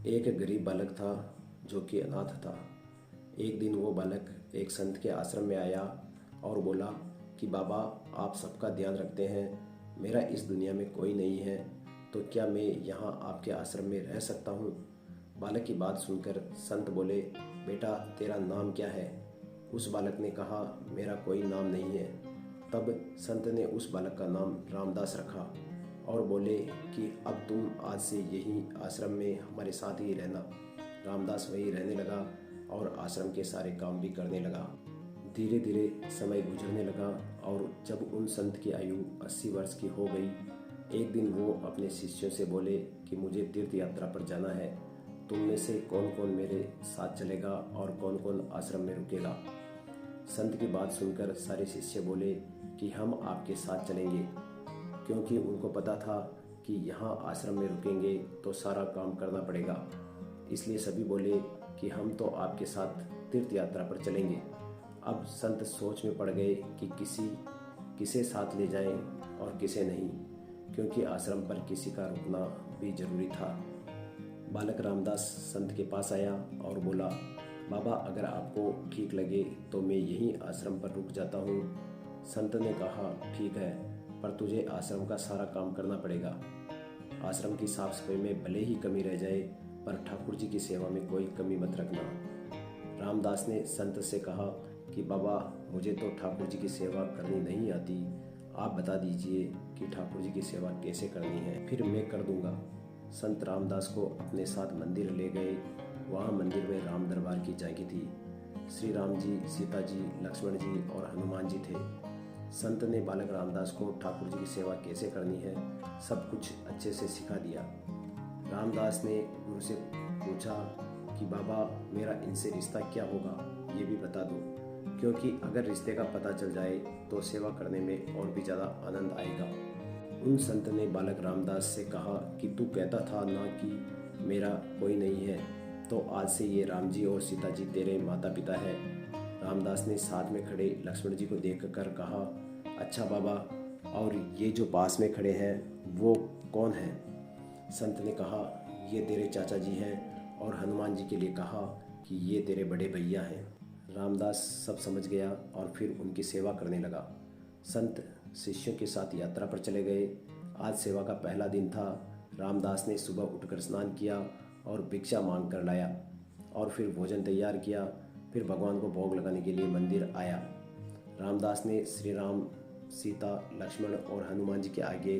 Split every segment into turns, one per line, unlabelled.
एक गरीब बालक था जो कि अनाथ था। एक दिन वो बालक एक संत के आश्रम में आया और बोला कि बाबा, आप सबका ध्यान रखते हैं, मेरा इस दुनिया में कोई नहीं है, तो क्या मैं यहाँ आपके आश्रम में रह सकता हूँ? बालक की बात सुनकर संत बोले, बेटा तेरा नाम क्या है? उस बालक ने कहा, मेरा कोई नाम नहीं है। तब संत ने उस बालक का नाम रामदास रखा और बोले कि अब तुम आज से यहीं आश्रम में हमारे साथ ही रहना। रामदास वहीं रहने लगा और आश्रम के सारे काम भी करने लगा। धीरे धीरे समय गुजरने लगा और जब उन संत की आयु 80 वर्ष की हो गई, एक दिन वो अपने शिष्यों से बोले कि मुझे तीर्थ यात्रा पर जाना है, तुम में से कौन कौन मेरे साथ चलेगा और कौन कौन आश्रम में रुकेगा? संत की बात सुनकर सारे शिष्य बोले कि हम आपके साथ चलेंगे, क्योंकि उनको पता था कि यहाँ आश्रम में रुकेंगे तो सारा काम करना पड़ेगा। इसलिए सभी बोले कि हम तो आपके साथ तीर्थ यात्रा पर चलेंगे। अब संत सोच में पड़ गए कि किसे साथ ले जाएं और किसे नहीं, क्योंकि आश्रम पर किसी का रुकना भी जरूरी था। बालक रामदास संत के पास आया और बोला, बाबा अगर आपको ठीक लगे तो मैं यहीं आश्रम पर रुक जाता हूँ। संत ने कहा, ठीक है, पर तुझे आश्रम का सारा काम करना पड़ेगा। आश्रम की साफ सफाई में भले ही कमी रह जाए, पर ठाकुर जी की सेवा में कोई कमी मत रखना। रामदास ने संत से कहा कि बाबा मुझे तो ठाकुर जी की सेवा करनी नहीं आती, आप बता दीजिए कि ठाकुर जी की सेवा कैसे करनी है, फिर मैं कर दूंगा। संत रामदास को अपने साथ मंदिर ले गए। वहाँ मंदिर में राम दरबार की झांकी थी। श्री राम जी, सीता जी, लक्ष्मण जी और हनुमान जी थे। संत ने बालक रामदास को ठाकुर जी की सेवा कैसे करनी है सब कुछ अच्छे से सिखा दिया। रामदास ने गुरु से पूछा कि बाबा मेरा इनसे रिश्ता क्या होगा, ये भी बता दो, क्योंकि अगर रिश्ते का पता चल जाए तो सेवा करने में और भी ज़्यादा आनंद आएगा। उन संत ने बालक रामदास से कहा कि तू कहता था ना कि मेरा कोई नहीं है, तो आज से ये राम जी और सीता जी तेरे माता पिता है। रामदास ने साथ में खड़े लक्ष्मण जी को देखकर कहा, अच्छा बाबा, और ये जो पास में खड़े हैं वो कौन है? संत ने कहा, ये तेरे चाचा जी हैं, और हनुमान जी के लिए कहा कि ये तेरे बड़े भैया हैं। रामदास सब समझ गया और फिर उनकी सेवा करने लगा। संत शिष्यों के साथ यात्रा पर चले गए। आज सेवा का पहला दिन था। रामदास ने सुबह उठकर स्नान किया और भिक्षा मांग कर लाया और फिर भोजन तैयार किया। फिर भगवान को भोग लगाने के लिए मंदिर आया। रामदास ने श्री राम, सीता, लक्ष्मण और हनुमान जी के आगे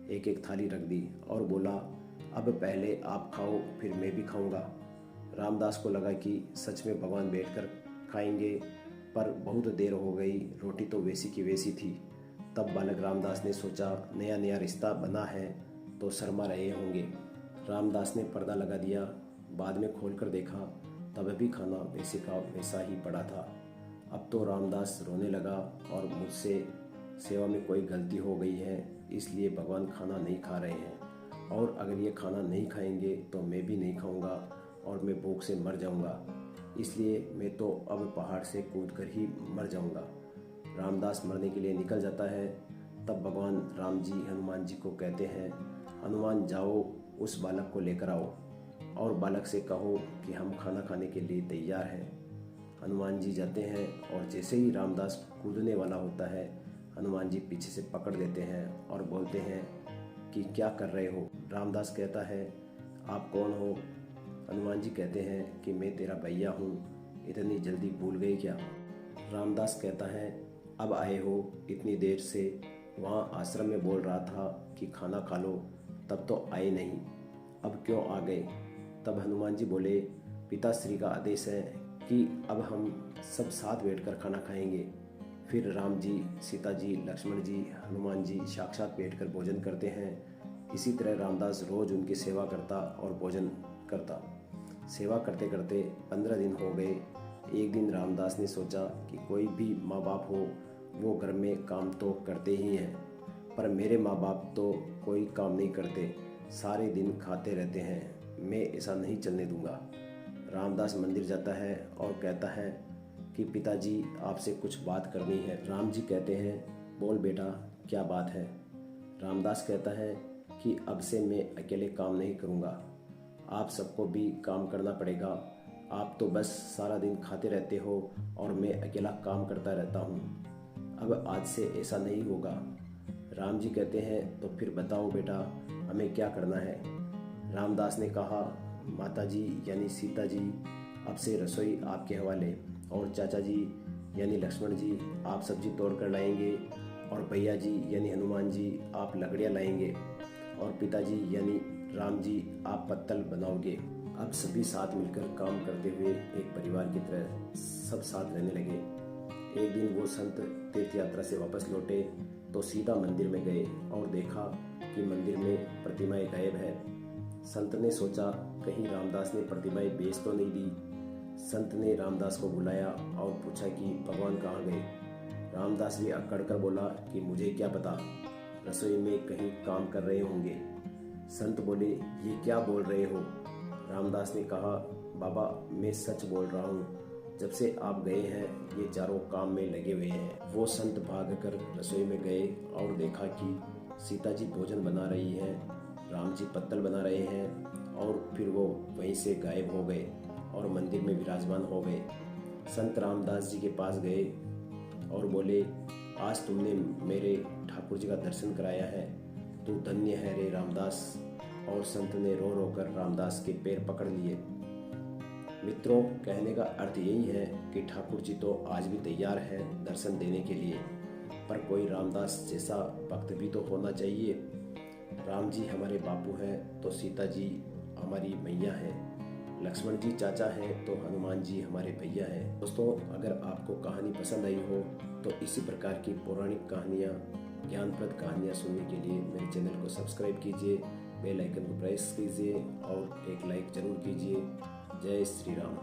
एक एक थाली रख दी और बोला, अब पहले आप खाओ फिर मैं भी खाऊंगा। रामदास को लगा कि सच में भगवान बैठकर खाएंगे, पर बहुत देर हो गई, रोटी तो वैसी की वैसी थी। तब बालक रामदास ने सोचा, नया नया रिश्ता बना है तो शर्मा रहे होंगे। रामदास ने पर्दा लगा दिया। बाद में खोलकर देखा तब भी खाना वैसे का वैसा ही पड़ा था। अब तो रामदास रोने लगा और मुझसे सेवा में कोई गलती हो गई है, इसलिए भगवान खाना नहीं खा रहे हैं, और अगर ये खाना नहीं खाएंगे तो मैं भी नहीं खाऊंगा और मैं भूख से मर जाऊंगा, इसलिए मैं तो अब पहाड़ से कूदकर ही मर जाऊंगा। रामदास मरने के लिए निकल जाता है। तब भगवान राम जी हनुमान जी को कहते हैं, हनुमान जाओ उस बालक को लेकर आओ और बालक से कहो कि हम खाना खाने के लिए तैयार हैं। हनुमान जी जाते हैं और जैसे ही रामदास कूदने वाला होता है, हनुमान जी पीछे से पकड़ लेते हैं और बोलते हैं कि क्या कर रहे हो? रामदास कहता है, आप कौन हो? हनुमान जी कहते हैं कि मैं तेरा भैया हूँ, इतनी जल्दी भूल गए क्या? रामदास कहता है, अब आए हो, इतनी देर से वहाँ आश्रम में बोल रहा था कि खाना खा लो, तब तो आए नहीं, अब क्यों आ गए? तब हनुमान जी बोले, पिताश्री का आदेश है कि अब हम सब साथ बैठकर खाना खाएंगे। फिर राम जी, सीता जी, लक्ष्मण जी, हनुमान जी साक्षात बैठकर भोजन करते हैं। इसी तरह रामदास रोज उनकी सेवा करता और भोजन करता। सेवा करते करते 15 दिन हो गए। एक दिन रामदास ने सोचा कि कोई भी माँ बाप हो वो घर में काम तो करते ही हैं, पर मेरे माँ बाप तो कोई काम नहीं करते, सारे दिन खाते रहते हैं, मैं ऐसा नहीं चलने दूंगा। रामदास मंदिर जाता है और कहता है कि पिताजी आपसे कुछ बात करनी है। राम जी कहते हैं, बोल बेटा क्या बात है? रामदास कहता है कि अब से मैं अकेले काम नहीं करूँगा, आप सबको भी काम करना पड़ेगा। आप तो बस सारा दिन खाते रहते हो और मैं अकेला काम करता रहता हूँ। अब आज से ऐसा नहीं होगा। राम जी कहते हैं, तो फिर बताओ बेटा, हमें क्या करना है। रामदास ने कहा, माता जी यानी सीता जी, अब से रसोई आपके हवाले, और चाचा जी यानी लक्ष्मण जी आप सब्जी तोड़ कर लाएंगे, और भैया जी यानी हनुमान जी आप लकड़ियाँ लाएंगे, और पिताजी यानी राम जी आप पत्तल बनाओगे। अब सभी साथ मिलकर काम करते हुए एक परिवार की तरह सब साथ रहने लगे। एक दिन वो संत तीर्थ यात्रा से वापस लौटे तो सीधा मंदिर में गए और देखा कि मंदिर में प्रतिमाएं गायब है। संत ने सोचा कहीं रामदास ने प्रतिमाएं बेच तो नहीं दी। संत ने रामदास को बुलाया और पूछा कि भगवान कहाँ गए। रामदास भी अकड़ कर बोला कि मुझे क्या पता, रसोई में कहीं काम कर रहे होंगे। संत बोले, ये क्या बोल रहे हो। रामदास ने कहा, बाबा मैं सच बोल रहा हूँ, जब से आप गए हैं ये चारों काम में लगे हुए हैं। वो संत भागकर रसोई में गए और देखा कि सीता जी भोजन बना रही हैं, राम जी पत्तल बना रहे हैं, और फिर वो वहीं से गायब हो गए और मंदिर में विराजमान हो गए। संत रामदास जी के पास गए और बोले, आज तुमने मेरे ठाकुर जी का दर्शन कराया है, तू धन्य है रे रामदास। और संत ने रो रो कर रामदास के पैर पकड़ लिए। मित्रों, कहने का अर्थ यही है कि ठाकुर जी तो आज भी तैयार हैं दर्शन देने के लिए, पर कोई रामदास जैसा भक्त भी तो होना चाहिए। राम जी हमारे बापू हैं तो सीता जी हमारी मैया हैं, लक्ष्मण जी चाचा हैं तो हनुमान जी हमारे भैया हैं। दोस्तों, अगर आपको कहानी पसंद आई हो तो इसी प्रकार की पौराणिक कहानियाँ, ज्ञानप्रद कहानियाँ सुनने के लिए मेरे चैनल को सब्सक्राइब कीजिए, बेल आइकन को प्रेस कीजिए और एक लाइक जरूर कीजिए। जय श्री राम।